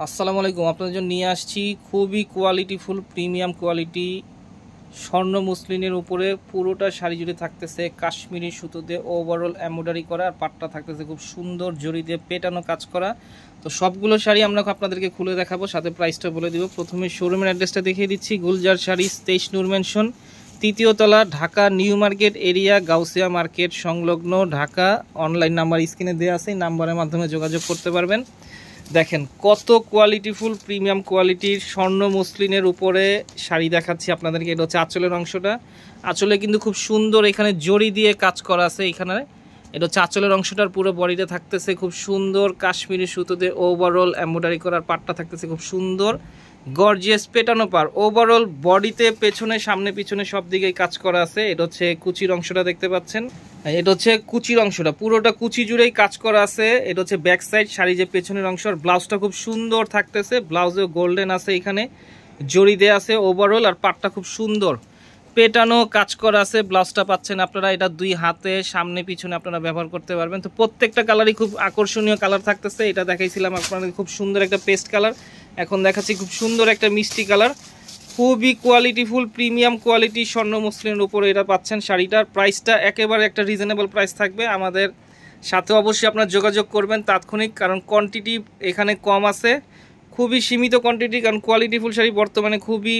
আসসালামু আলাইকুম। আপনাদের জন্য নিয়ে আসছি খুবই কোয়ালিটিফুল প্রিমিয়াম কোয়ালিটি স্বর্ণ মুসলিনের উপরে পুরোটা শাড়ি জুড়ে থাকতেছে কাশ্মীরি সুতোতে ওভারঅল এমব্রয়ডারি করা, আর পাটটা থাকতেছে খুব সুন্দর জরি দিয়ে পেটানো কাজ করা। তো সবগুলো শাড়ি আমরা আপনাদেরকে খুলে দেখাবো, সাথে প্রাইসটা বলে দিব। প্রথমে শোরুমের অ্যাড্রেসটা দেখিয়ে দিচ্ছি। গুলজার শাড়ি 23 নূর ম্যানশন, তৃতীয় তলা, Dhaka new market area, Gausia market সংলগ্ন, ঢাকা। অনলাইন নাম্বার স্ক্রিনে দেওয়া আছে, এই নাম্বারের মাধ্যমে যোগাযোগ করতে পারবেন। দেখেন কত কোয়ালিটিফুল প্রিমিয়াম কোয়ালিটির স্বর্ণ মসলিনের উপরে শাড়ি দেখাচ্ছি আপনাদেরকে। এটা হচ্ছে আঁচলের অংশটা। আঁচলে কিন্তু খুব সুন্দর এখানে জড়ি দিয়ে কাজ করা আছে। এখানে এটা হচ্ছে আঁচলের অংশটার পুরো বডিতে থাকতেছে খুব সুন্দর কাশ্মীরি সুতোতে ওভারঅল এমব্রয়ডারি করার, পাটটা থাকতেছে খুব সুন্দর গর্জিয়াস পেটানো পার। ওভারঅল বডিতে পেছনে সামনে পিছনে সব দিকেই কাজ করা আছে। এটা হচ্ছে কুচির অংশটা দেখতে পাচ্ছেন, এটা হচ্ছে কুচির অংশটা, পুরোটা কুচি জুড়েই কাজ করা আছে। এটা হচ্ছে ব্যাক সাইড শাড়ি যে পেছনের অংশ। আর ব্লাউজটা খুব সুন্দর থাকতেছে, ব্লাউজে গোল্ডেন আছে, এখানে জড়ি দেয়া আছে ওভারঅল। আর পাটটা খুব সুন্দর পেটানো কাজ করা আছে। ব্লাউজটা পাচ্ছেন আপনারা, এটা দুই হাতে সামনে পিছনে আপনারা ব্যবহার করতে পারবেন। তো প্রত্যেকটা কালারই খুব আকর্ষণীয় কালার থাকতেছে। এটা দেখাইছিলাম আপনাদের খুব সুন্দর একটা পেস্ট কালার, এখন দেখাচ্ছি খুব সুন্দর একটা মিষ্টি কালার। খুবই কোয়ালিটিফুল প্রিমিয়াম কোয়ালিটি স্বর্ণ মসলিনের উপরে এটা পাচ্ছেন। শাড়িটার প্রাইসটা একেবারে একটা রিজনেবল প্রাইস থাকবে। আমাদের সাথে অবশ্যই আপনারা যোগাযোগ করবেন তাৎক্ষণিক, কারণ কোয়ান্টিটি এখানে কম আছে, খুবই সীমিত কোয়ান্টিটি। কারণ কোয়ালিটিফুল শাড়ি বর্তমানে খুবই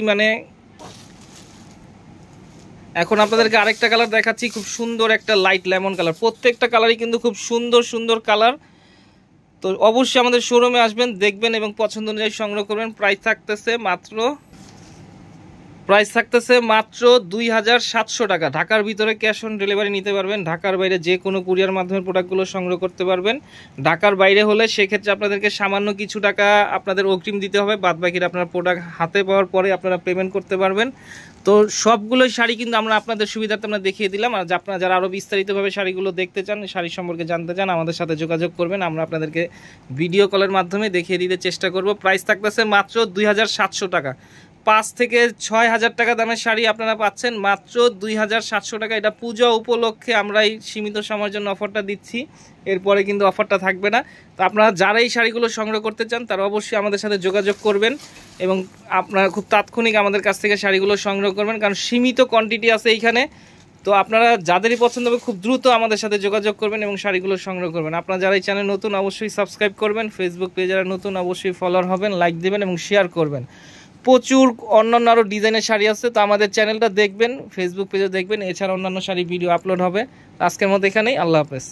এখন আপনাদেরকে আরেকটা কালার দেখাচ্ছি, খুব সুন্দর একটা লাইট লেমন কালার। প্রত্যেকটা কালারই কিন্তু খুব সুন্দর সুন্দর কালার। তো অবশ্যই আমাদের শোরুমে আসবেন, দেখবেন এবং পছন্দ অনুযায়ী সংগ্রহ করবেন। প্রাইস থাকতেছে মাত্র 2700 টাকা। ঢাকার ভিতরে ক্যাশ অন ডেলিভারি নিতে পারবেন, ঢাকার বাইরে যে কোনো কুরিয়ার মাধ্যমে প্রোডাক্টগুলো সংগ্রহ করতে পারবেন। ঢাকার বাইরে হলে সেক্ষেত্রে আপনাদেরকে সামান্য কিছু টাকা আপনাদের অগ্রিম দিতে হবে, বাদ বাকিটা আপনারা প্রোডাক্ট হাতে পাওয়ার পরে আপনারা পেমেন্ট করতে পারবেন। তো সবগুলো শাড়ি কিন্তু আমরা আপনাদের সুবিধার্থে আমরা দেখিয়ে দিলাম। আর আপনারা যারা আরও বিস্তারিতভাবে শাড়িগুলো দেখতে চান, শাড়ি সম্পর্কে জানতে চান, আমাদের সাথে যোগাযোগ করবেন, আমরা আপনাদেরকে ভিডিও কলের মাধ্যমে দেখিয়ে দিতে চেষ্টা করব। প্রাইস থাকতেছে মাত্র 2700 টাকা। 5 থেকে 6000 টাকা দামের শাড়ি আপনারা পাচ্ছেন মাত্র 2700 টাকা। এটা পূজা উপলক্ষে আমরা এই সীমিত সময়ের জন্য অফারটা দিচ্ছি, এরপরে কিন্তু অফারটা থাকবে না। তো আপনারা যারা এই শাড়িগুলো সংগ্রহ করতে চান তারা অবশ্যই আমাদের সাথে যোগাযোগ করবেন এবং আপনারা খুব তাৎক্ষণিক আমাদের কাছ থেকে শাড়িগুলো সংগ্রহ করবেন, কারণ সীমিত কোয়ান্টিটি আছে এইখানে। তো আপনারা যাদেরই পছন্দ হবে খুব দ্রুত আমাদের সাথে যোগাযোগ করবেন এবং শাড়িগুলো সংগ্রহ করবেন। আপনারা যারা এই চ্যানেল নতুন অবশ্যই সাবস্ক্রাইব করবেন, ফেসবুক পেজে যারা নতুন অবশ্যই ফলোয়ার হবেন, লাইক দেবেন এবং শেয়ার করবেন। প্রচুর অন্যান্য আরও ডিজাইনের শাড়ি আছে, তো আমাদের চ্যানেলটা দেখবেন, ফেসবুক পেজে দেখবেন, এছাড়া অন্যান্য শাড়ি ভিডিও আপলোড হবে। আজকের মতো এখানেই, আল্লাহ হাফেজ।